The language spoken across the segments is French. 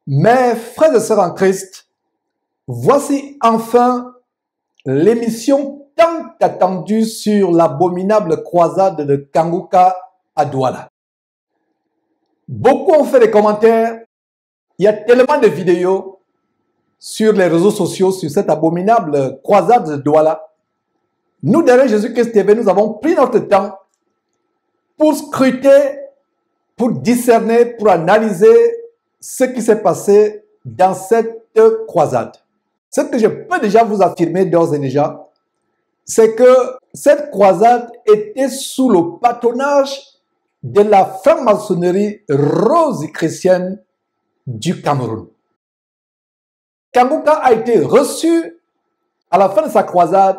Mes frères et sœurs en Christ, voici enfin l'émission tant attendue sur l'abominable croisade de Kanguka à Douala. Beaucoup ont fait des commentaires, il y a tellement de vidéos sur les réseaux sociaux sur cette abominable croisade de Douala. Nous, derrière Jésus-Christ TV, nous avons pris notre temps pour scruter, pour discerner, pour analyser ce qui s'est passé dans cette croisade. Ce que je peux déjà vous affirmer d'ores et déjà, c'est que cette croisade était sous le patronage de la franc-maçonnerie rosicrucienne du Cameroun. Kanguka a été reçu à la fin de sa croisade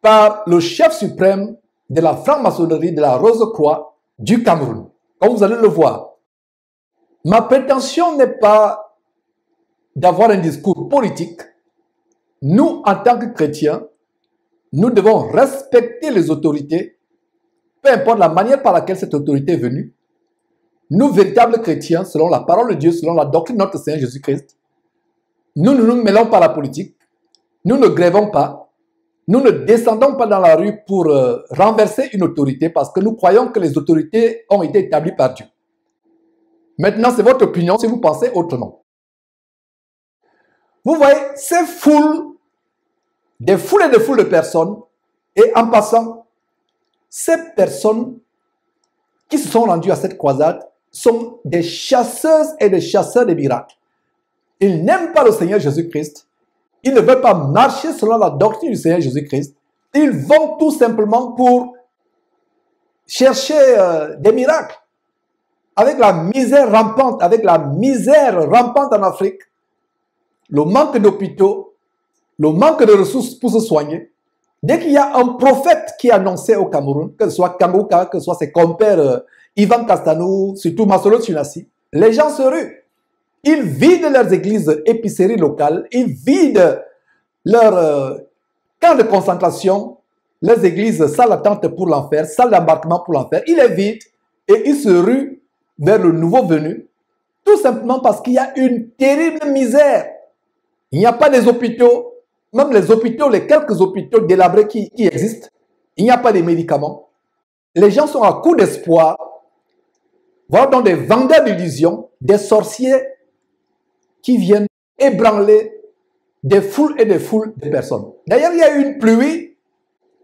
par le chef suprême de la franc-maçonnerie de la Rose-Croix du Cameroun, comme vous allez le voir. Ma prétention n'est pas d'avoir un discours politique. Nous, en tant que chrétiens, nous devons respecter les autorités, peu importe la manière par laquelle cette autorité est venue. Nous, véritables chrétiens, selon la parole de Dieu, selon la doctrine de notre Seigneur Jésus-Christ, nous ne nous mêlons pas à la politique, nous ne grèvons pas, nous ne descendons pas dans la rue pour renverser une autorité parce que nous croyons que les autorités ont été établies par Dieu. Maintenant, c'est votre opinion si vous pensez autrement. Vous voyez, ces foules, des foules et des foules de personnes, et en passant, ces personnes qui se sont rendues à cette croisade sont des chasseuses et des chasseurs de miracles. Ils n'aiment pas le Seigneur Jésus-Christ. Ils ne veulent pas marcher selon la doctrine du Seigneur Jésus-Christ. Ils vont tout simplement pour chercher des miracles. Avec la misère rampante, en Afrique, le manque d'hôpitaux, le manque de ressources pour se soigner, dès qu'il y a un prophète qui est annoncé au Cameroun, que ce soit Kanguka, que ce soit ses compères Ivan Kastanou, surtout Masolo Tsunasi, les gens se ruent. Ils vident leurs églises épiceries locales, ils vident leurs camps de concentration, leurs églises salles d'attente pour l'enfer, salles d'embarquement pour l'enfer, ils les vident et ils se ruent vers le nouveau venu, tout simplement parce qu'il y a une terrible misère. Il n'y a pas des hôpitaux, même les hôpitaux, les quelques hôpitaux délabrés qui existent, il n'y a pas de médicaments. Les gens sont à court d'espoir. Voilà donc des vendeurs d'illusions, des sorciers qui viennent ébranler des foules et des foules de personnes. D'ailleurs, il y a eu une pluie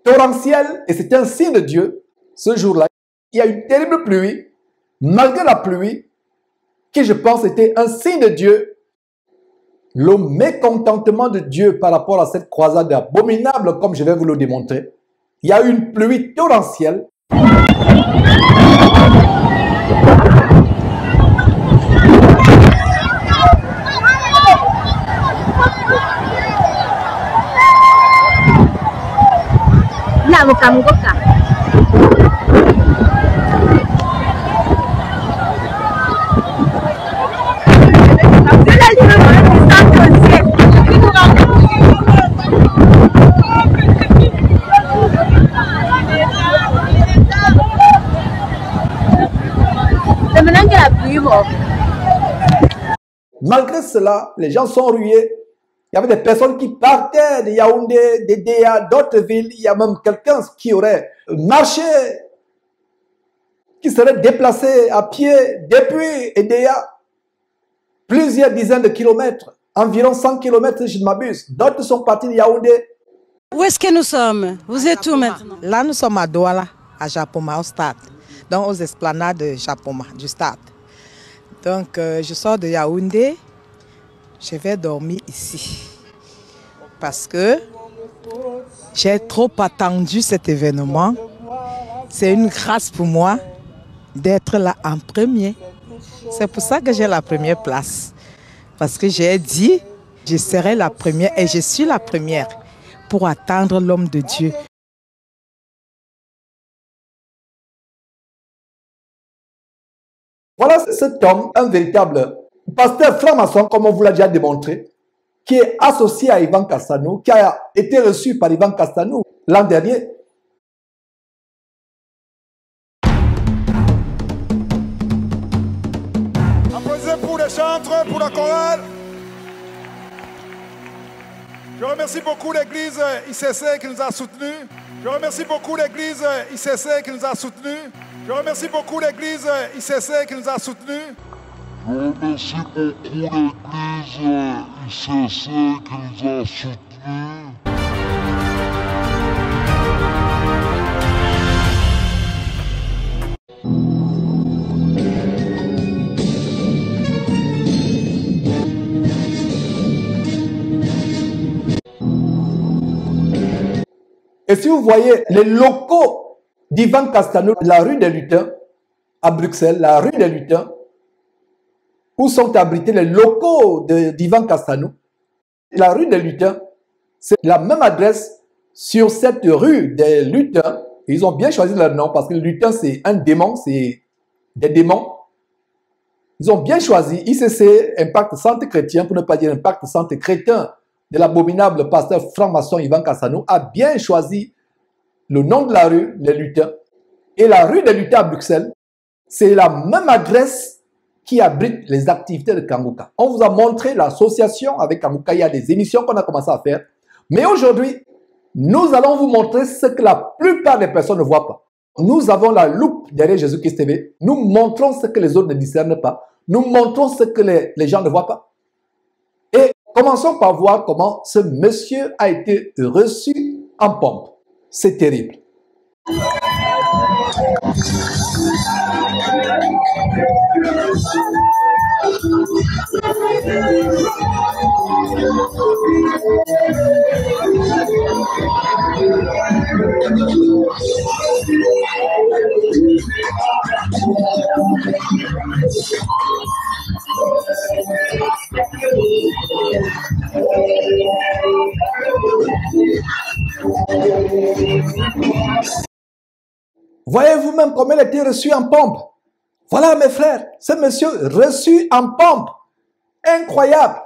torrentielle et c'est un signe de Dieu. Ce jour-là, il y a eu une terrible pluie. Malgré la pluie, qui je pense était un signe de Dieu, le mécontentement de Dieu par rapport à cette croisade abominable, comme je vais vous le démontrer, il y a eu une pluie torrentielle. Malgré cela, les gens sont rués. Il y avait des personnes qui partaient de Yaoundé, de Déa, d'autres villes. Il y a même quelqu'un qui aurait marché, qui serait déplacé à pied depuis Edea. Plusieurs dizaines de kilomètres, environ 100 kilomètres si je ne m'abuse. D'autres sont partis de Yaoundé. Où est-ce que nous sommes? Vous êtes où maintenant? Là, nous sommes à Douala, à Japoma, au stade. Donc, aux esplanades de Japoma, du stade. Donc, je sors de Yaoundé, je vais dormir ici. Parce que j'ai trop attendu cet événement. C'est une grâce pour moi d'être là en premier. C'est pour ça que j'ai la première place. Parce que j'ai dit, je serai la première et je suis la première pour attendre l'homme de Dieu. Voilà cet homme, un véritable pasteur franc-maçon, comme on vous l'a déjà démontré. qui est associé à Ivan Cassanou, qui a été reçu par Ivan Cassanou l'an dernier. Applaudissez pour les chantres, pour la chorale. Je remercie beaucoup l'église ICC qui nous a soutenus. Je remercie beaucoup l'église ICC qui nous a soutenus. Je remercie beaucoup l'église ICC qui nous a soutenus. Je remercie beaucoup l'église ICC qui nous a soutenus. Et si vous voyez les locaux d'Ivan Cassanou, la rue des Lutins, à Bruxelles, la rue des Lutins, où sont abrités les locaux d'Ivan Cassanou, la rue des Lutins, c'est la même adresse sur cette rue des Lutins. Ils ont bien choisi leur nom parce que le lutin, c'est un démon, c'est des démons. Ils ont bien choisi ICC, Impact Santé Chrétien, pour ne pas dire Impact Santé Chrétien, de l'abominable pasteur franc-maçon Ivan Cassanou, a bien choisi le nom de la rue, les Lutins. Et la rue des Lutins à Bruxelles, c'est la même adresse qui abrite les activités de Kangouka. On vous a montré l'association avec Kangouka, il y a des émissions qu'on a commencé à faire. Mais aujourd'hui, nous allons vous montrer ce que la plupart des personnes ne voient pas. Nous avons la loupe derrière Jésus-Christ TV. Nous montrons ce que les autres ne discernent pas. Nous montrons ce que les gens ne voient pas. Et commençons par voir comment ce monsieur a été reçu en pompe. C'est terrible. Voyez vous-même comment il a été reçu en pompe. Voilà mes frères, ce monsieur reçu en pompe. Incroyable.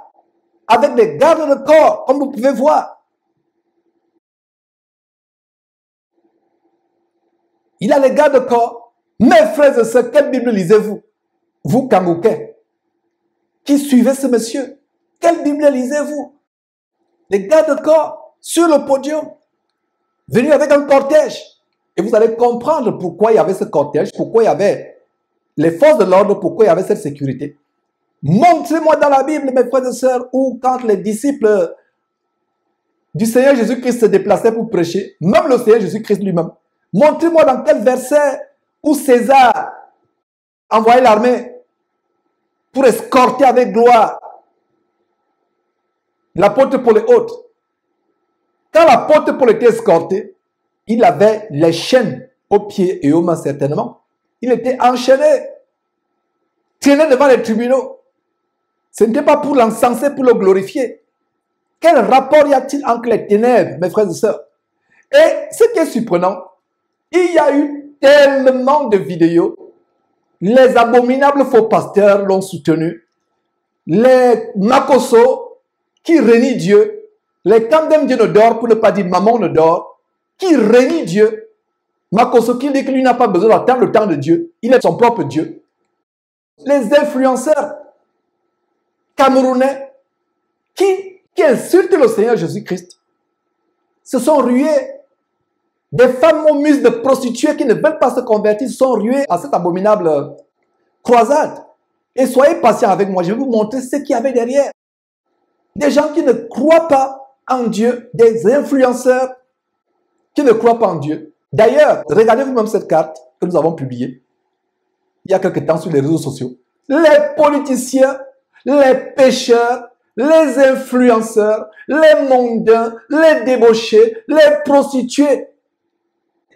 Avec des gardes de corps, comme vous pouvez voir. Il a les gardes de corps. Mes frères et sœurs, quelle Bible lisez-vous? Vous, Kangoukais, qui suivez ce monsieur, quelle Bible lisez-vous? Les gardes de corps sur le podium, venus avec un cortège. Et vous allez comprendre pourquoi il y avait ce cortège, pourquoi il y avait les forces de l'ordre, pourquoi il y avait cette sécurité. Montrez-moi dans la Bible, mes frères et sœurs, où quand les disciples du Seigneur Jésus-Christ se déplaçaient pour prêcher, même le Seigneur Jésus-Christ lui-même, montrez-moi dans quel verset où César envoyait l'armée pour escorter avec gloire l'apôtre Paul et autres. Quand l'apôtre Paul était escorté, il avait les chaînes aux pieds et aux mains certainement. Il était enchaîné, traîné devant les tribunaux. Ce n'était pas pour l'encenser, pour le glorifier. Quel rapport y a-t-il entre les ténèbres, mes frères et sœurs? Et ce qui est surprenant, il y a eu tellement de vidéos. Les abominables faux pasteurs l'ont soutenu. Les Makoso qui renient Dieu. Les Kandem Dieu ne dort, pour ne pas dire maman ne dort, qui renient Dieu. Makoso qui dit que lui n'a pas besoin d'attendre le temps de Dieu. Il est son propre Dieu. Les influenceurs camerounais qui insultent le Seigneur Jésus-Christ se sont rués. Des femmes aux muses de prostituées qui ne veulent pas se convertir sont ruées à cette abominable croisade. Et soyez patients avec moi, je vais vous montrer ce qu'il y avait derrière. Des gens qui ne croient pas en Dieu, des influenceurs qui ne croient pas en Dieu. D'ailleurs, regardez vous-même cette carte que nous avons publiée il y a quelque temps sur les réseaux sociaux. Les politiciens, les pécheurs, les influenceurs, les mondains, les débauchés, les prostituées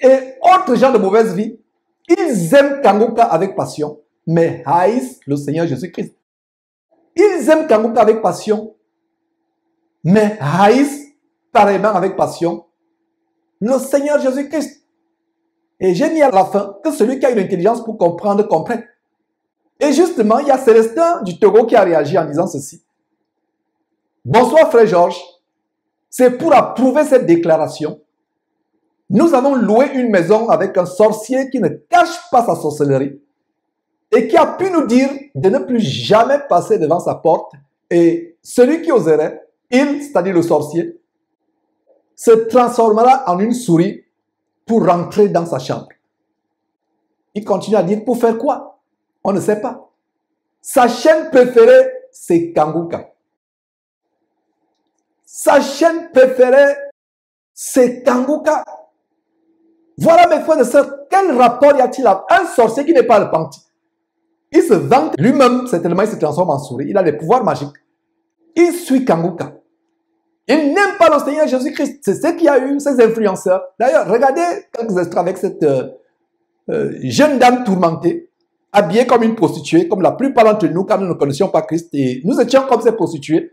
et autres gens de mauvaise vie, ils aiment Kangouka avec passion, mais haïssent le Seigneur Jésus-Christ. Ils aiment Kangouka avec passion, mais haïssent pareillement avec passion le Seigneur Jésus-Christ. Et j'ai mis à la fin que celui qui a une intelligence pour comprendre, comprenne. Et justement, il y a Célestin du Togo qui a réagi en disant ceci. Bonsoir frère Georges. C'est pour approuver cette déclaration. Nous avons loué une maison avec un sorcier qui ne cache pas sa sorcellerie et qui a pu nous dire de ne plus jamais passer devant sa porte. Et celui qui oserait, il, c'est-à-dire le sorcier, se transformera en une souris pour rentrer dans sa chambre. Il continue à dire, pour faire quoi? On ne sait pas. Sa chaîne préférée, c'est Kanguka. Sa chaîne préférée, c'est Kanguka. Voilà mes frères et sœurs, quel rapport y a-t-il à un sorcier qui n'est pas repenti? Il se vante lui-même, certainement il se transforme en souris, il a des pouvoirs magiques. Il suit Kanguka. Il n'aime pas le Seigneur Jésus-Christ. C'est ce qui a eu ces influenceurs. D'ailleurs, regardez quelques extraits avec cette jeune dame tourmentée, habillée comme une prostituée, comme la plupart d'entre nous quand nous ne connaissions pas Christ. Et nous étions comme ces prostituées.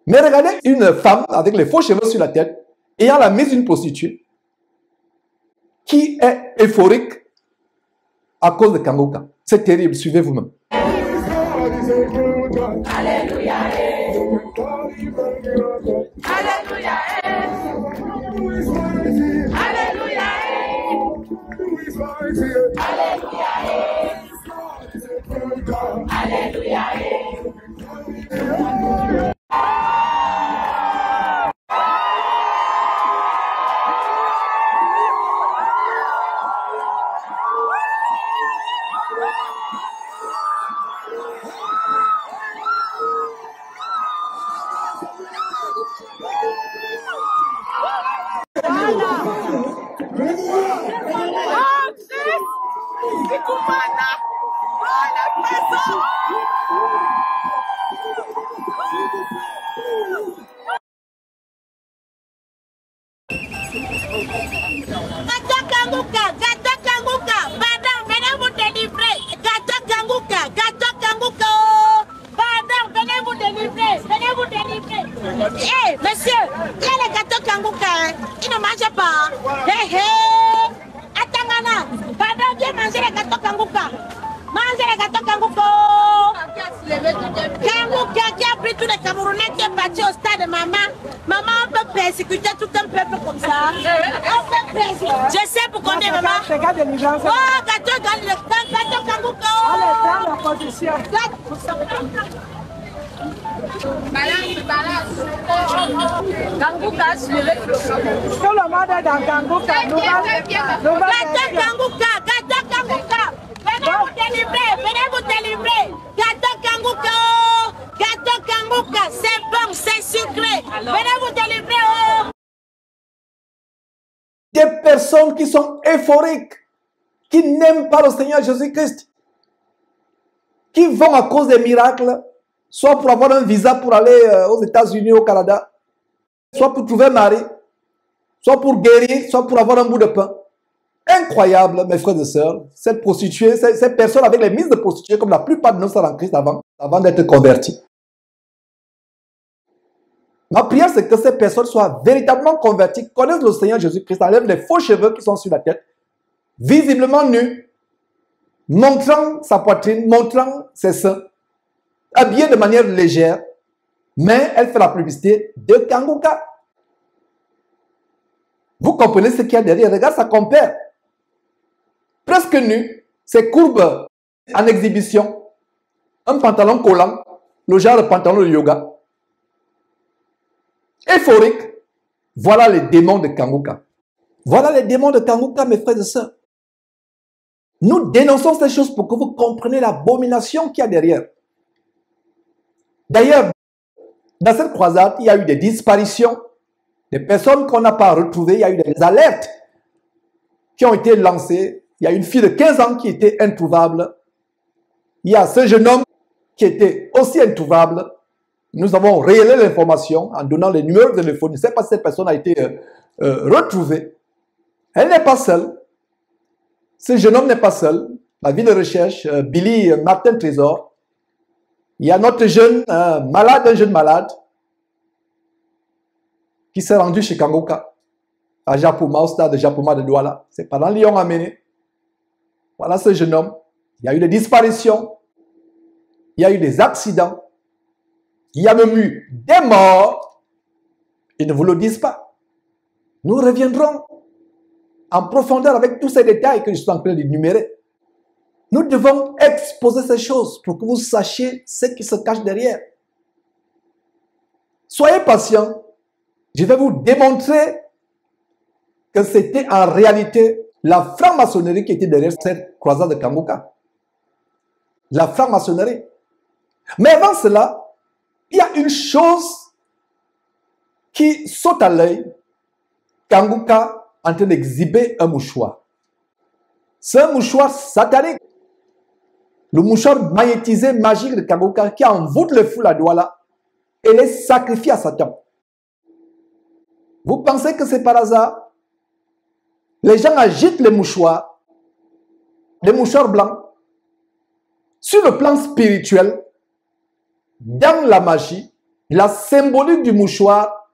Mais regardez une femme avec les faux cheveux sur la tête, ayant la mise d'une prostituée, qui est euphorique à cause de Kanguka. C'est terrible, suivez vous-même. Alléluia. Alléluia. Alléluia. Alléluia. Hey, monsieur, il y a les gâteaux Kanguka, il ne mange pas. Hé, hé, attends, pardon, viens manger les gâteaux Kanguka. Mangez les gâteaux Kanguka. Kanguka qui a pris tous les Camerounais qui est parti au stade de maman. Maman, on peut persécuter tout un peuple comme ça. On peut persécuter. Je sais pourquoi on est maman. Oh, gâteau Kanguka. Allez, prends la position. Balance. Kanguka, suivez. Tout le monde est dans Kanguka. Gâteau Kanguka. Venez vous délivrer. Gâteau Kanguka, c'est bon, c'est sucré. Venez vous délivrer. Oh. Des personnes qui sont euphoriques, qui n'aiment pas le Seigneur Jésus-Christ, qui vont à cause des miracles, soit pour avoir un visa pour aller aux États-Unis, au Canada, soit pour trouver un mari, soit pour guérir, soit pour avoir un bout de pain. Incroyable, mes frères et sœurs, cette prostituée, ces personnes avec les mises de prostituées, comme la plupart de nos sœurs en Christ avant d'être convertis. Ma prière, c'est que ces personnes soient véritablement converties, connaissent le Seigneur Jésus-Christ, enlèvent les faux cheveux qui sont sur la tête, visiblement nus, montrant sa poitrine, montrant ses seins, habillée de manière légère, mais elle fait la publicité de Kanguka. Vous comprenez ce qu'il y a derrière? Regarde sa compère. Presque nue, ses courbes en exhibition, un pantalon collant, le genre de pantalon de yoga. Euphorique. Voilà les démons de Kanguka. Voilà les démons de Kanguka, mes frères et sœurs. Nous dénonçons ces choses pour que vous compreniez l'abomination qu'il y a derrière. D'ailleurs, dans cette croisade, il y a eu des disparitions, des personnes qu'on n'a pas retrouvées, il y a eu des alertes qui ont été lancées. Il y a une fille de 15 ans qui était introuvable. Il y a ce jeune homme qui était aussi introuvable. Nous avons révélé l'information en donnant les numéros de téléphone. Je ne sais pas si cette personne a été retrouvée. Elle n'est pas seule. Ce jeune homme n'est pas seul. La ville de recherche, Billy Martin Trésor. Il y a notre jeune malade, un jeune malade, qui s'est rendu chez Kanguka, à Japoma, au stade de Japoma de Douala. C'est pendant Lyon amené. Voilà ce jeune homme. Il y a eu des disparitions. Il y a eu des accidents. Il y a même eu des morts. Ils ne vous le disent pas. Nous reviendrons en profondeur avec tous ces détails que je suis en train d'énumérer. Nous devons exposer ces choses pour que vous sachiez ce qui se cache derrière. Soyez patients. Je vais vous démontrer que c'était en réalité la franc-maçonnerie qui était derrière cette croisade de Kanguka. La franc-maçonnerie. Mais avant cela, il y a une chose qui saute à l'œil. Kanguka en train d'exhiber un mouchoir. C'est un mouchoir satanique. Le mouchoir magnétisé magique de Kanguka qui envoûte les foules à Douala et les sacrifie à Satan. Vous pensez que c'est par hasard? Les gens agitent les mouchoirs blancs. Sur le plan spirituel, dans la magie, la symbolique du mouchoir,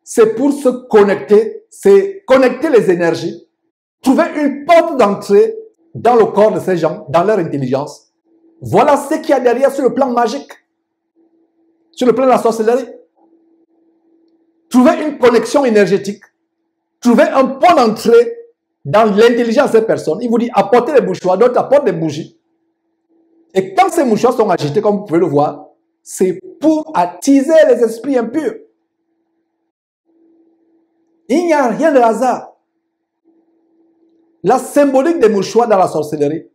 c'est pour se connecter, c'est connecter les énergies, trouver une porte d'entrée dans le corps de ces gens, dans leur intelligence. Voilà ce qu'il y a derrière sur le plan magique, sur le plan de la sorcellerie. Trouver une connexion énergétique, trouver un point d'entrée dans l'intelligence de ces personnes. Il vous dit apportez les mouchoirs, d'autres apportent des bougies. Et quand ces mouchoirs sont agités, comme vous pouvez le voir, c'est pour attiser les esprits impurs. Il n'y a rien de hasard. La symbolique des mouchoirs dans la sorcellerie,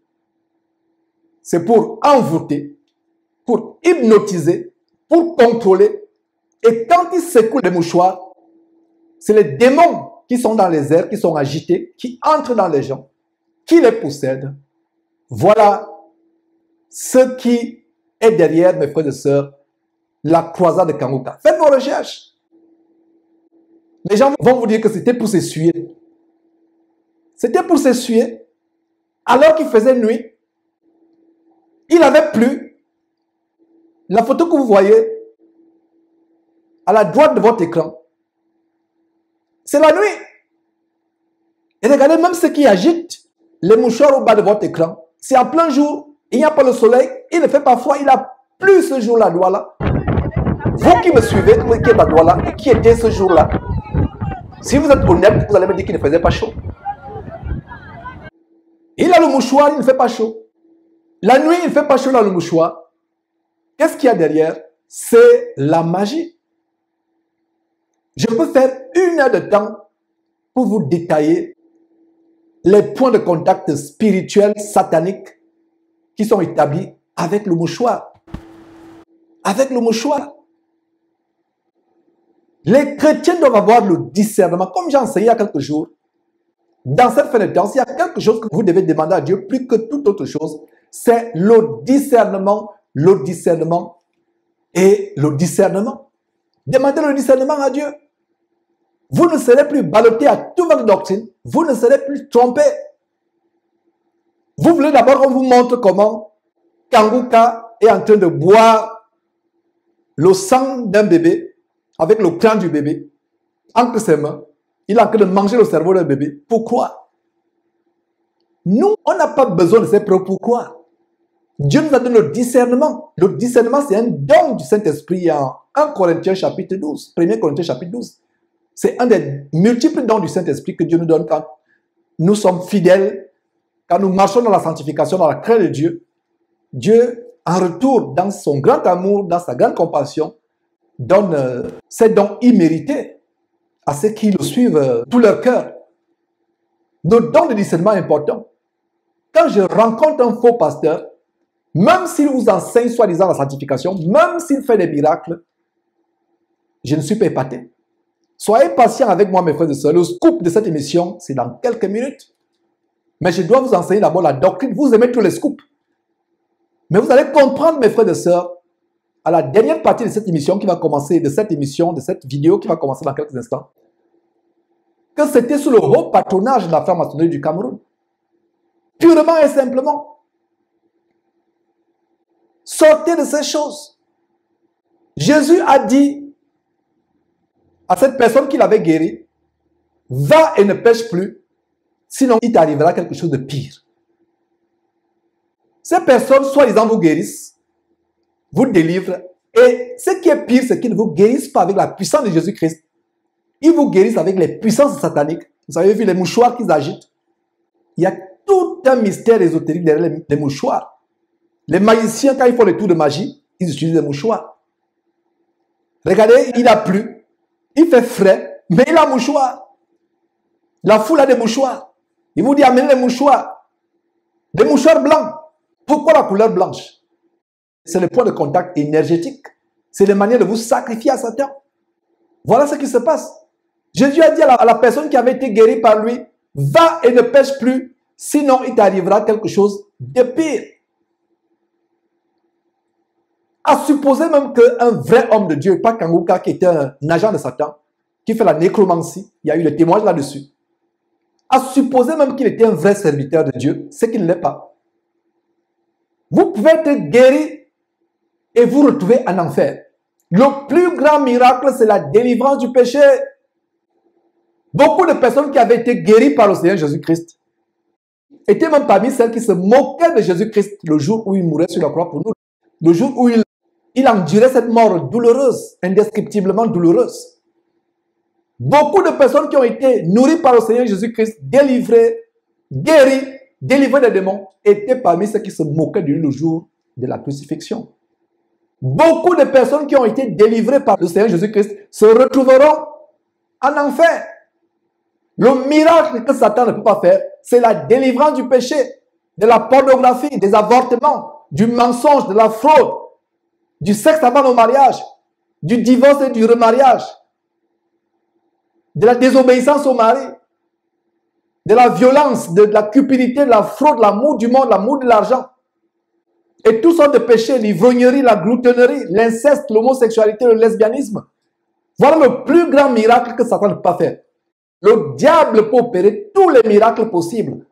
c'est pour envoûter, pour hypnotiser, pour contrôler. Et quand ils secouent les mouchoirs, c'est les démons qui sont dans les airs, qui sont agités, qui entrent dans les gens, qui les possèdent. Voilà ce qui est derrière, mes frères et sœurs, la croisade de Kanguka. Faites vos recherches. Les gens vont vous dire que c'était pour s'essuyer. C'était pour s'essuyer. Alors qu'il faisait nuit, il avait plu. La photo que vous voyez à la droite de votre écran, c'est la nuit. Et regardez même ce qui agite les mouchoirs au bas de votre écran. C'est en plein jour, il n'y a pas le soleil, il ne fait pas froid, il a plu ce jour-là à Douala. Vous qui me suivez, qui êtes à Douala et qui étiez ce jour-là, si vous êtes honnête, vous allez me dire qu'il ne faisait pas chaud. Il a le mouchoir, il ne fait pas chaud. La nuit, il ne fait pas chaud dans le mouchoir. Qu'est-ce qu'il y a derrière? C'est la magie. Je peux faire 1 heure de temps pour vous détailler les points de contact spirituels, sataniques qui sont établis avec le mouchoir. Avec le mouchoir. Les chrétiens doivent avoir le discernement. Comme j'ai enseigné il y a quelques jours, dans cette fin de temps, s'il y a quelque chose que vous devez demander à Dieu plus que toute autre chose, c'est le discernement et le discernement. Demandez le discernement à Dieu. Vous ne serez plus ballotté à toute votre doctrine. Vous ne serez plus trompé. Vous voulez d'abord qu'on vous montre comment Kanguka est en train de boire le sang d'un bébé avec le crâne du bébé entre ses mains. Il est en train de manger le cerveau d'un bébé. Pourquoi? Nous, on n'a pas besoin de ces preuves. Pourquoi? Dieu nous a donné le discernement. Le discernement, c'est un don du Saint-Esprit en 1 Corinthiens chapitre 12. 1 Corinthiens chapitre 12. C'est un des multiples dons du Saint-Esprit que Dieu nous donne quand nous sommes fidèles, quand nous marchons dans la sanctification, dans la crainte de Dieu. Dieu, en retour, dans son grand amour, dans sa grande compassion, donne ces dons immérités à ceux qui le suivent tout leur cœur. Notre don de discernement est important. Quand je rencontre un faux pasteur, même s'il vous enseigne soi-disant la sanctification, même s'il fait des miracles, je ne suis pas épaté. Soyez patients avec moi, mes frères et sœurs. Le scoop de cette émission, c'est dans quelques minutes. Mais je dois vous enseigner d'abord la doctrine. Vous aimez tous les scoops. Mais vous allez comprendre, mes frères et sœurs, à la dernière partie de cette émission qui va commencer, de cette vidéo qui va commencer dans quelques instants, que c'était sous le haut patronage de la franc-maçonnerie du Cameroun. Purement et simplement. Sortez de ces choses. Jésus a dit à cette personne qu'il avait guérie, va et ne pêche plus, sinon il t'arrivera quelque chose de pire. Ces personnes, soi-disant, vous guérissent, vous délivrent, Et ce qui est pire, c'est qu'ils ne vous guérissent pas avec la puissance de Jésus-Christ. Ils vous guérissent avec les puissances sataniques. Vous avez vu les mouchoirs qu'ils agitent. Il y a tout un mystère ésotérique derrière les mouchoirs. Les magiciens, quand ils font les tours de magie, ils utilisent des mouchoirs. Regardez, il a plu, il fait frais, mais il a un mouchoir. La foule a des mouchoirs. Il vous dit amenez les mouchoirs. Des mouchoirs blancs. Pourquoi la couleur blanche? C'est le point de contact énergétique. C'est la manière de vous sacrifier à Satan. Voilà ce qui se passe. Jésus a dit à la personne qui avait été guérie par lui, va et ne pêche plus, sinon il t'arrivera quelque chose de pire. À supposer même qu'un vrai homme de Dieu, pas Kanguka qui était un agent de Satan, qui fait la nécromancie, il y a eu des témoignages là-dessus. À supposer même qu'il était un vrai serviteur de Dieu, c'est qu'il ne l'est pas. Vous pouvez être guéri et vous retrouver en enfer. Le plus grand miracle, c'est la délivrance du péché. Beaucoup de personnes qui avaient été guéries par le Seigneur Jésus-Christ étaient même parmi celles qui se moquaient de Jésus-Christ le jour où il mourait sur la croix pour nous. Le jour où il endurait cette mort douloureuse, indescriptiblement douloureuse. Beaucoup de personnes qui ont été nourries par le Seigneur Jésus-Christ, délivrées, guéries, délivrées des démons, étaient parmi ceux qui se moquaient de lui le jour de la crucifixion. Beaucoup de personnes qui ont été délivrées par le Seigneur Jésus-Christ se retrouveront en enfer. Le miracle que Satan ne peut pas faire, c'est la délivrance du péché, de la pornographie, des avortements, du mensonge, de la fraude, du sexe avant le mariage, du divorce et du remariage, de la désobéissance au mari, de la violence, de la cupidité, de la fraude, l'amour du monde, l'amour de l'argent. Et tout sortes de péchés, l'ivrognerie, la gloutonnerie, l'inceste, l'homosexualité, le lesbianisme. Voilà le plus grand miracle que Satan ne peut pas faire. Le diable peut opérer tous les miracles possibles.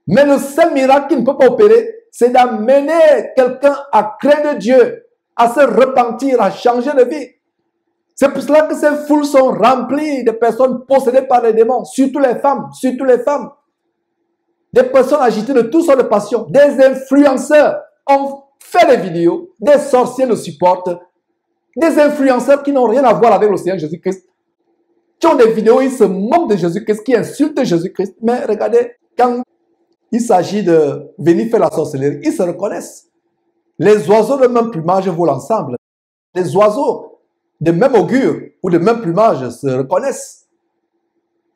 Mais le seul miracle qu'il ne peut pas opérer, c'est d'amener quelqu'un à craindre Dieu, à se repentir, à changer de vie. C'est pour cela que ces foules sont remplies de personnes possédées par les démons, surtout les femmes, surtout les femmes. Des personnes agitées de toutes sortes de passions, des influenceurs ont fait des vidéos, des sorciers le supportent, des influenceurs qui n'ont rien à voir avec le Seigneur Jésus-Christ, qui ont des vidéos, ils se moquent de Jésus-Christ, qui insultent Jésus-Christ. Mais regardez, quand il s'agit de venir faire la sorcellerie, ils se reconnaissent. Les oiseaux de même plumage volent ensemble. Les oiseaux de même augure ou de même plumage se reconnaissent.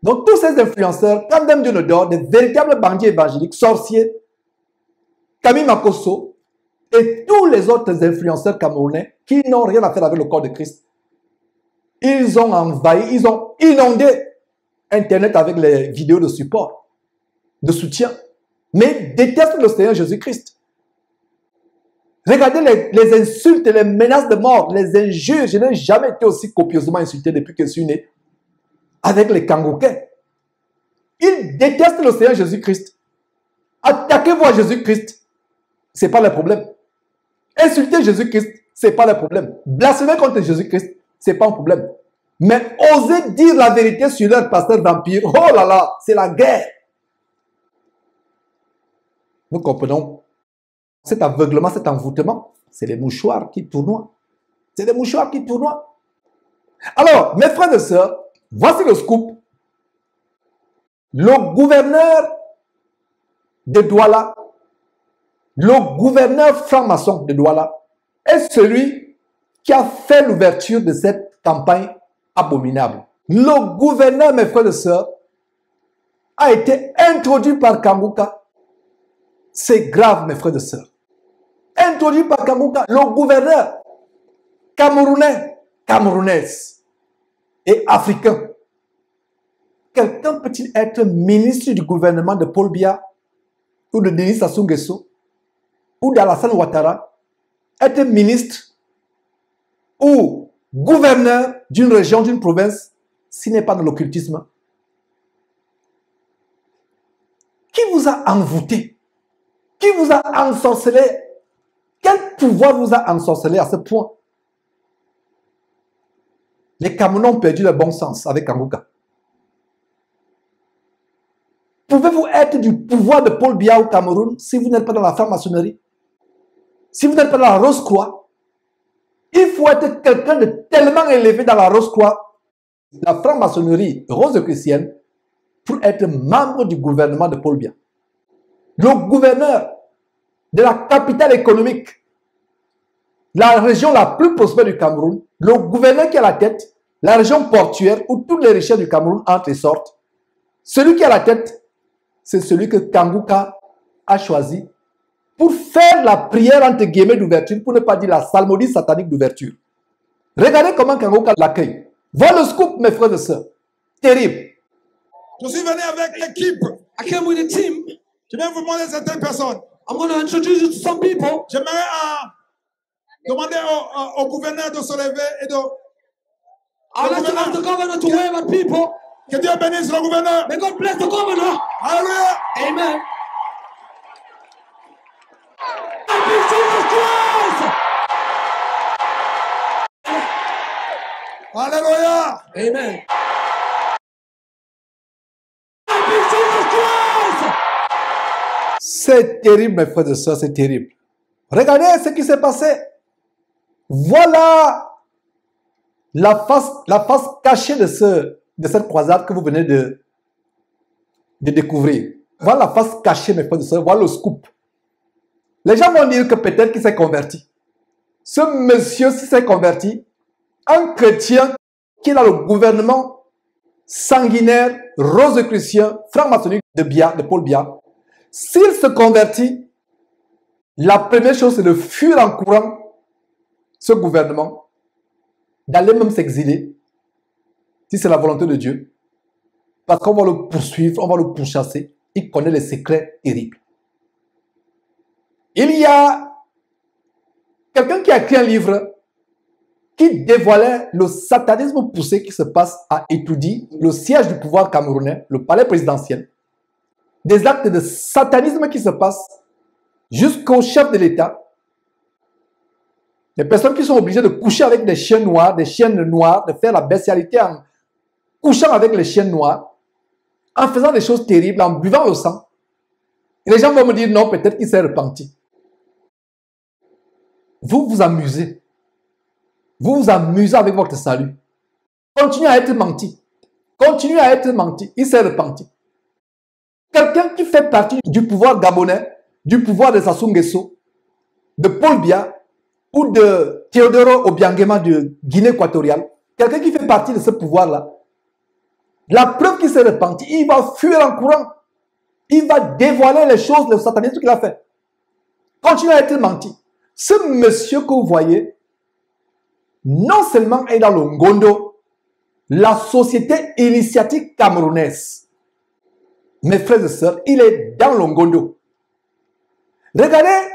Donc tous ces influenceurs, quand même Dieu ne dort, des véritables bandits évangéliques, sorciers, Camille Makosso et tous les autres influenceurs camerounais qui n'ont rien à faire avec le corps de Christ, ils ont envahi, ils ont inondé Internet avec les vidéos de support, de soutien, mais détestent le Seigneur Jésus-Christ. Regardez les insultes, les menaces de mort, les injures. Je n'ai jamais été aussi copieusement insulté depuis que je suis né avec les Kangoukais. Ils détestent le Seigneur Jésus-Christ. Attaquez-vous à Jésus-Christ, ce n'est pas le problème. Insulter Jésus-Christ, ce n'est pas le problème. Blasphémer contre Jésus-Christ, ce n'est pas un problème. Mais oser dire la vérité sur leur pasteur vampire, oh là là, c'est la guerre. Nous comprenons cet aveuglement, cet envoûtement, c'est les mouchoirs qui tournoient. C'est les mouchoirs qui tournoient. Alors, mes frères et sœurs, voici le scoop. Le gouverneur de Douala, le gouverneur franc-maçon de Douala, est celui qui a fait l'ouverture de cette campagne abominable. Le gouverneur, mes frères et sœurs, a été introduit par Kanguka. C'est grave, mes frères et sœurs. Introduit par Kanguka, le gouverneur camerounais, camerounaise et africain. Quelqu'un peut-il être ministre du gouvernement de Paul Biya ou de Denis Sassou Nguesso ou d'Alassane Ouattara, être ministre ou gouverneur d'une région, d'une province, s'il n'est pas de l'occultisme? Qui vous a envoûté? Qui vous a ensorcelé? Quel pouvoir vous a ensorcelé à ce point? Les Camerounais ont perdu le bon sens avec Kanguka. Pouvez-vous être du pouvoir de Paul Biya au Cameroun si vous n'êtes pas dans la franc-maçonnerie? Si vous n'êtes pas dans la Rose-Croix? Il faut être quelqu'un de tellement élevé dans la Rose-Croix, la franc-maçonnerie rose-chrétienne, pour être membre du gouvernement de Paul Biya. Le gouverneur de la capitale économique, la région la plus prospère du Cameroun, le gouverneur qui a la tête, la région portuaire où toutes les richesses du Cameroun entrent et sortent, celui qui a la tête, c'est celui que Kangouka a choisi pour faire la prière entre guillemets d'ouverture, pour ne pas dire la psalmodie satanique d'ouverture. Regardez comment Kangouka l'accueille. Voilà le scoop, mes frères et sœurs. Terrible. Je suis venu avec l'équipe. I came with a team. Je viens vous montrer certaines personnes. I'm going to introduce you to some people. J'aimerais demander au gouverneur de se lever et de... I'd like to ask the governor to wave at people. Que Dieu bénisse le gouverneur. May God bless the governor. Alléluia. Amen. Happy Jesus Christ. Alléluia. Amen. Happy Jesus Christ. C'est terrible, mes frères et sœurs, c'est terrible. Regardez ce qui s'est passé. Voilà la face cachée de cette croisade que vous venez de découvrir. Voilà la face cachée, mes frères et sœurs. Voilà le scoop. Les gens vont dire que peut-être qu'il s'est converti. Ce monsieur, s'il s'est converti, un chrétien qui est dans le gouvernement sanguinaire, rose-chrétien, franc-maçonnique de Paul Biya, s'il se convertit, la première chose, c'est de fuir en courant ce gouvernement, d'aller même s'exiler, si c'est la volonté de Dieu, parce qu'on va le poursuivre, on va le pourchasser. Il connaît les secrets terribles. Il y a quelqu'un qui a écrit un livre qui dévoilait le satanisme poussé qui se passe à Etoudi, le siège du pouvoir camerounais, le palais présidentiel. Des actes de satanisme qui se passent jusqu'au chef de l'État. Des personnes qui sont obligées de coucher avec des chiens noirs, des chiennes noires, de faire la bestialité en couchant avec les chiens noirs, en faisant des choses terribles, en buvant le sang. Et les gens vont me dire non, peut-être qu'il s'est repenti. Vous vous amusez. Vous vous amusez avec votre salut. Continuez à être menti. Continuez à être menti. Il s'est repenti. Quelqu'un qui fait partie du pouvoir gabonais, du pouvoir de Sassou Nguesso, de Paul Biya ou de Théodoro Obiangema de Guinée équatoriale, quelqu'un qui fait partie de ce pouvoir-là, la preuve qu'il s'est repenti, il va fuir en courant. Il va dévoiler les choses, le satanisme qu'il a fait. Continuez à être menti. Ce monsieur que vous voyez, non seulement est dans le Ngondo, la société initiatique camerounaise. Mes frères et sœurs, il est dans le Ngondo. Regardez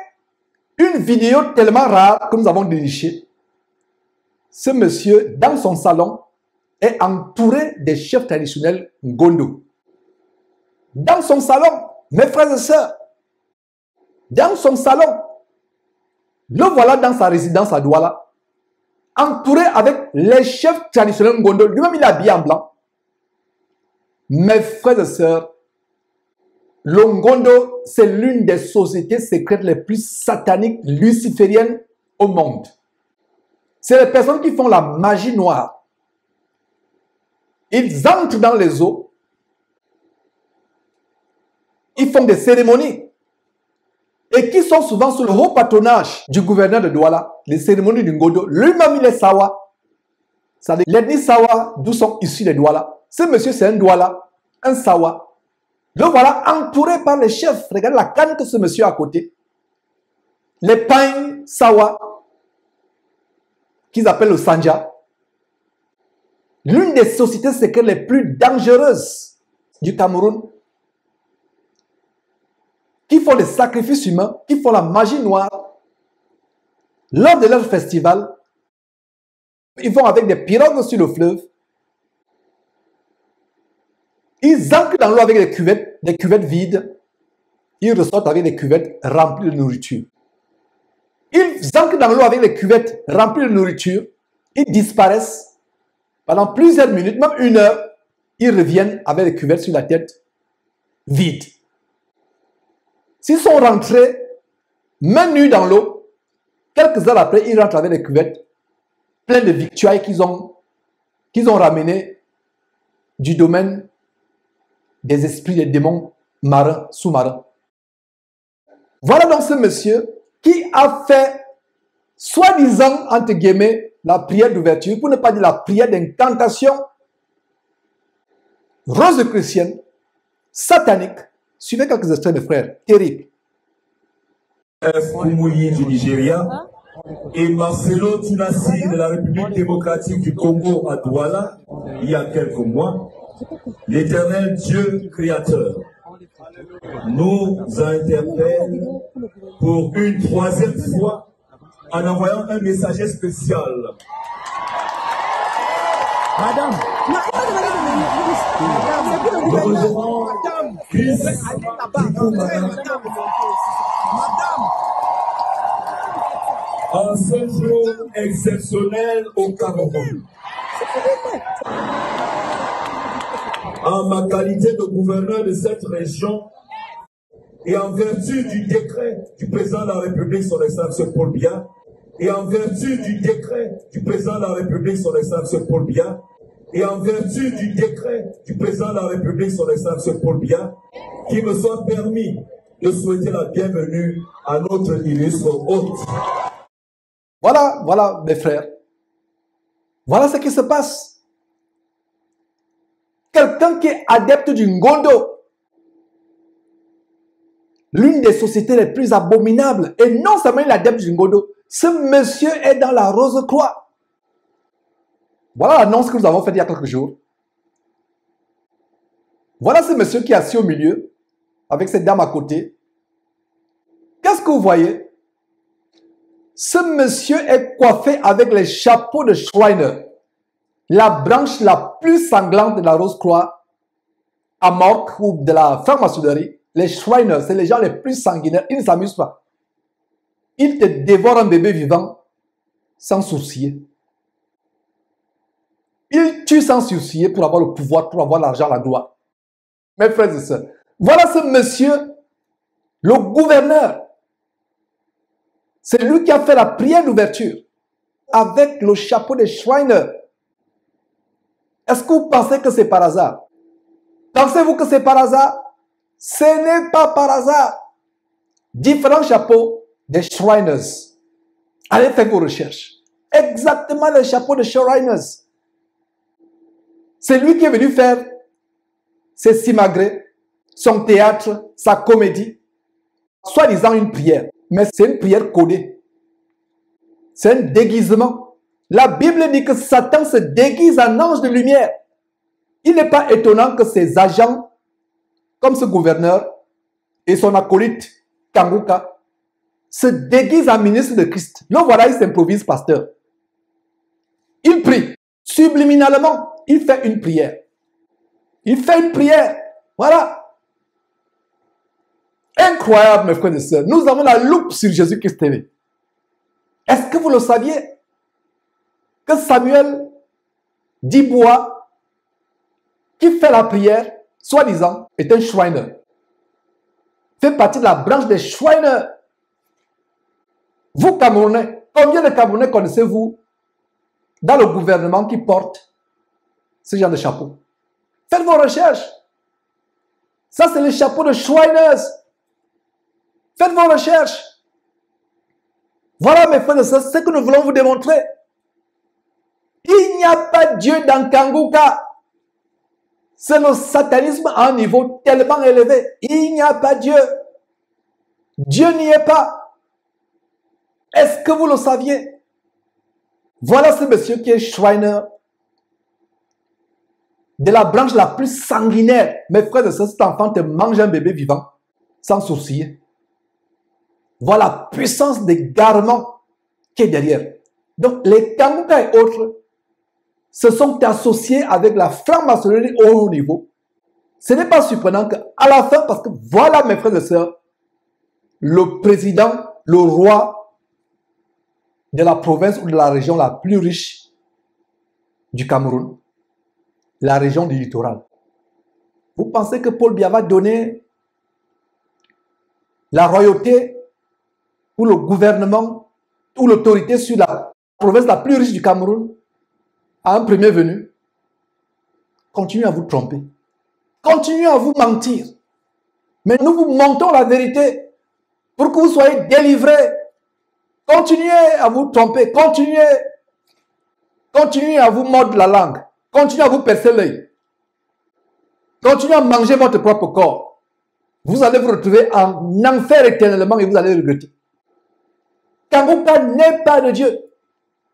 une vidéo tellement rare que nous avons dénichée. Ce monsieur, dans son salon, est entouré des chefs traditionnels Ngondo. Dans son salon, mes frères et sœurs, dans son salon, le voilà dans sa résidence à Douala, entouré avec les chefs traditionnels Ngondo. Lui-même, il est habillé en blanc. Mes frères et sœurs, le Ngondo, c'est l'une des sociétés secrètes les plus sataniques, lucifériennes au monde. C'est les personnes qui font la magie noire. Ils entrent dans les eaux. Ils font des cérémonies. Et qui sont souvent sous le haut patronage du gouverneur de Douala, les cérémonies du Ngondo. Lui-même, il est Sawa. C'est-à-dire l'ethnie Sawa, d'où sont issus les Douala. Ce monsieur, c'est un Douala, un Sawa. Le voilà entouré par les chefs. Regardez la canne que ce monsieur a à côté. Les pains Sawa, qu'ils appellent le Sanja. L'une des sociétés secrètes les plus dangereuses du Cameroun, qui font des sacrifices humains, qui font la magie noire. Lors de leur festival, ils vont avec des pirogues sur le fleuve. Ils ancrent dans l'eau avec des cuvettes vides. Ils ressortent avec des cuvettes remplies de nourriture. Ils ancrent dans l'eau avec des cuvettes remplies de nourriture. Ils disparaissent pendant plusieurs minutes, même 1 heure. Ils reviennent avec des cuvettes sur la tête vides. S'ils sont rentrés, main nue dans l'eau, quelques heures après, ils rentrent avec des cuvettes plein de victuailles qu'ils ont ramenées du domaine des esprits, des démons marins, sous-marins. Voilà donc ce monsieur qui a fait, soi-disant, entre guillemets, la prière d'ouverture, pour ne pas dire la prière d'incantation rose-chrétienne, satanique. Suivez quelques extraits, mes frères, terrible. Kumuyi du Nigeria et Marcelo Tunasi de la République démocratique du Congo à Douala, il y a quelques mois, l'Éternel Dieu créateur nous interpelle pour une troisième fois en envoyant un messager spécial. Madame, en ce jour exceptionnel au Cameroun, en ma qualité de gouverneur de cette région et en vertu du décret du président de la République, son Excellence Paul Biya, et en vertu du décret du président de la République, son Excellence Paul Biya, et en vertu du décret du président de la République, son Excellence Paul Biya, qu'il me soit permis de souhaiter la bienvenue à notre illustre hôte. Voilà, mes frères. Voilà ce qui se passe. Quelqu'un qui est adepte du Ngondo, l'une des sociétés les plus abominables, et non seulement l'adepte du Ngondo, ce monsieur est dans la Rose-Croix. Voilà l'annonce que nous avons faite il y a quelques jours. Voilà ce monsieur qui est assis au milieu, avec cette dame à côté. Qu'est-ce que vous voyez? Ce monsieur est coiffé avec les chapeaux de Shriner, la branche la plus sanglante de la Rose-Croix à Morque ou de la franc-maçonnerie. Les Shriners, c'est les gens les plus sanguinaires. Ils ne s'amusent pas. Ils te dévorent un bébé vivant sans sourciller. Ils tuent sans sourciller pour avoir le pouvoir, pour avoir l'argent, la gloire. Mes frères et sœurs, voilà ce monsieur, le gouverneur. C'est lui qui a fait la prière d'ouverture avec le chapeau de Shriner. Est-ce que vous pensez que c'est par hasard? Pensez-vous que c'est par hasard? Ce n'est pas par hasard. Différents chapeaux des Shriners. Allez faire vos recherches. Exactement le chapeau de Shriners. C'est lui qui est venu faire ses simagrées, son théâtre, sa comédie, soi-disant une prière. Mais c'est une prière codée. C'est un déguisement. La Bible dit que Satan se déguise en ange de lumière. Il n'est pas étonnant que ses agents, comme ce gouverneur et son acolyte Kanguka, se déguisent en ministre de Christ. Le voilà, il s'improvise pasteur. Il prie. Subliminalement, il fait une prière. Il fait une prière. Voilà. Incroyable, mes frères et sœurs. Nous avons la loupe sur Jésus-Christ TV. Est-ce que vous le saviez? Que Samuel Dibois, qui fait la prière, soi-disant, est un Shriner. Fait partie de la branche des Shriners. Vous, Camerounais, combien de Camerounais connaissez-vous dans le gouvernement qui porte ce genre de chapeau? Faites vos recherches. Ça, c'est le chapeau de Shriners. Faites vos recherches. Voilà, mes frères et sœurs, ce que nous voulons vous démontrer. Il n'y a pas Dieu dans Kanguka. C'est le satanisme à un niveau tellement élevé. Il n'y a pas Dieu. Dieu n'y est pas. Est-ce que vous le saviez? Voilà ce monsieur qui est Shriner de la branche la plus sanguinaire. Mes frères et sœurs, cet enfant te mange un bébé vivant sans sourciller. Voilà la puissance d'égarement qui est derrière. Donc les Kanguka et autres se sont associés avec la franc-maçonnerie au haut niveau. Ce n'est pas surprenant qu'à la fin, parce que voilà mes frères et sœurs, le président, le roi de la province ou de la région la plus riche du Cameroun, la région du littoral. Vous pensez que Paul Biya va donner la royauté ou le gouvernement ou l'autorité sur la province la plus riche du Cameroun, à un premier venu, continuez à vous tromper. Continuez à vous mentir. Mais nous vous mentons la vérité pour que vous soyez délivrés. Continuez à vous tromper. Continuez à vous mordre la langue. Continuez à vous percer l'œil. Continuez à manger votre propre corps. Vous allez vous retrouver en enfer éternellement et vous allez regretter. Kangouka n'est pas de Dieu.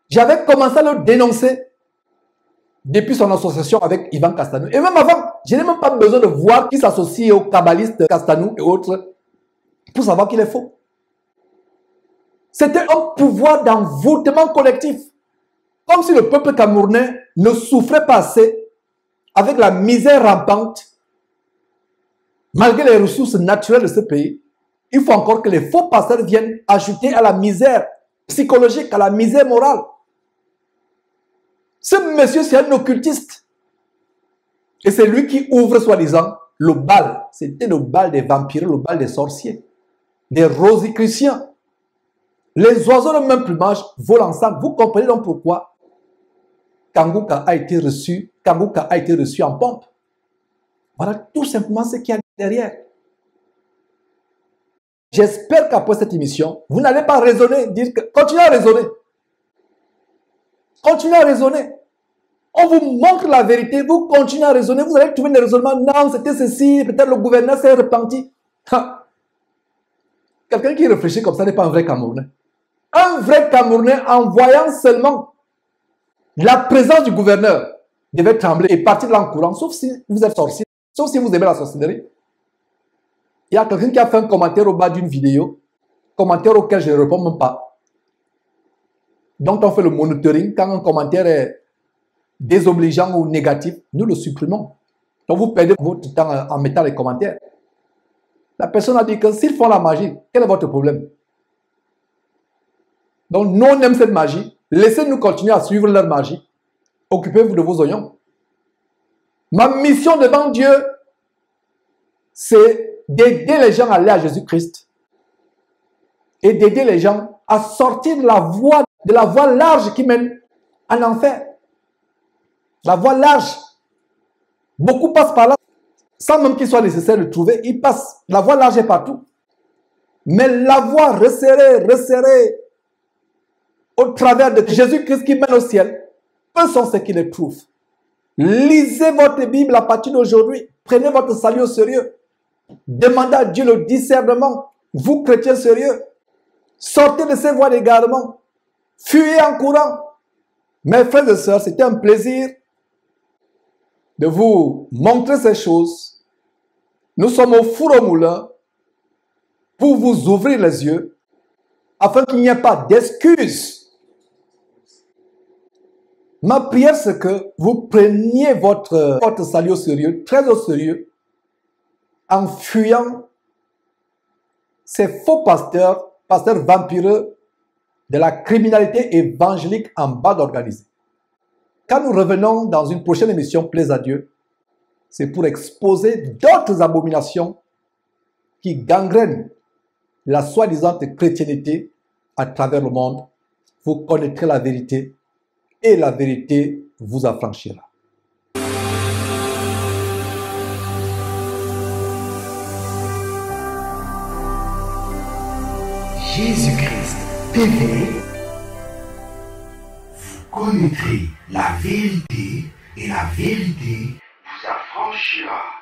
J'avais commencé à le dénoncer depuis son association avec Ivan Castanou. Et même avant, je n'ai même pas besoin de voir qui s'associe aux kabbalistes Castanou et autres pour savoir qu'il est faux. C'était un pouvoir d'envoûtement collectif. Comme si le peuple camerounais ne souffrait pas assez avec la misère rampante. Malgré les ressources naturelles de ce pays, il faut encore que les faux pasteurs viennent ajouter à la misère psychologique, à la misère morale. Ce monsieur, c'est un occultiste. Et c'est lui qui ouvre, soi-disant, le bal. C'était le bal des vampires, le bal des sorciers, des rosicruciens. Les oiseaux de même plumage volent ensemble. Vous comprenez donc pourquoi Kangouka a été reçu en pompe. Voilà tout simplement ce qu'il y a derrière. J'espère qu'après cette émission, vous n'allez pas raisonner, dire que continuez à raisonner. Continuez à raisonner. On vous montre la vérité, vous continuez à raisonner, vous allez trouver des raisonnements. Non, c'était ceci, peut-être le gouverneur s'est repenti. Quelqu'un qui réfléchit comme ça n'est pas un vrai Camerounais. Un vrai Camerounais, en voyant seulement la présence du gouverneur, devait trembler et partir de là en courant, sauf si vous êtes sorcier, sauf si vous aimez la sorcellerie. Il y a quelqu'un qui a fait un commentaire au bas d'une vidéo, commentaire auquel je ne réponds même pas. Donc on fait le monitoring. Quand un commentaire est désobligeant ou négatif, nous le supprimons. Donc vous perdez votre temps en mettant les commentaires. La personne a dit que s'ils font la magie, quel est votre problème? Donc nous on aime cette magie. Laissez-nous continuer à suivre leur magie. Occupez-vous de vos oignons. Ma mission devant Dieu, c'est d'aider les gens à aller à Jésus-Christ et d'aider les gens à sortir de la voie large qui mène en enfer. La voie large. Beaucoup passent par là sans même qu'il soit nécessaire de trouver. Ils passent. La voie large est partout. Mais la voie resserrée au travers de Jésus-Christ qui mène au ciel, peu sont ceux qui les trouvent. Lisez votre Bible à partir d'aujourd'hui. Prenez votre salut au sérieux. Demandez à Dieu le discernement. Vous, chrétiens sérieux, sortez de ces voies d'égarement. Fuyez en courant. Mes frères et sœurs, c'était un plaisir de vous montrer ces choses. Nous sommes au four au moulin pour vous ouvrir les yeux afin qu'il n'y ait pas d'excuses. Ma prière, c'est que vous preniez votre salut au sérieux, très au sérieux, en fuyant ces faux pasteurs vampireux de la criminalité évangélique en bas organisée. Quand nous revenons dans une prochaine émission, plaise à Dieu, c'est pour exposer d'autres abominations qui gangrènent la soi-disant chrétienté à travers le monde. Vous connaîtrez la vérité et la vérité vous affranchira. Jésus-Christ TV, vous connaîtrez la vérité et la vérité vous affranchira.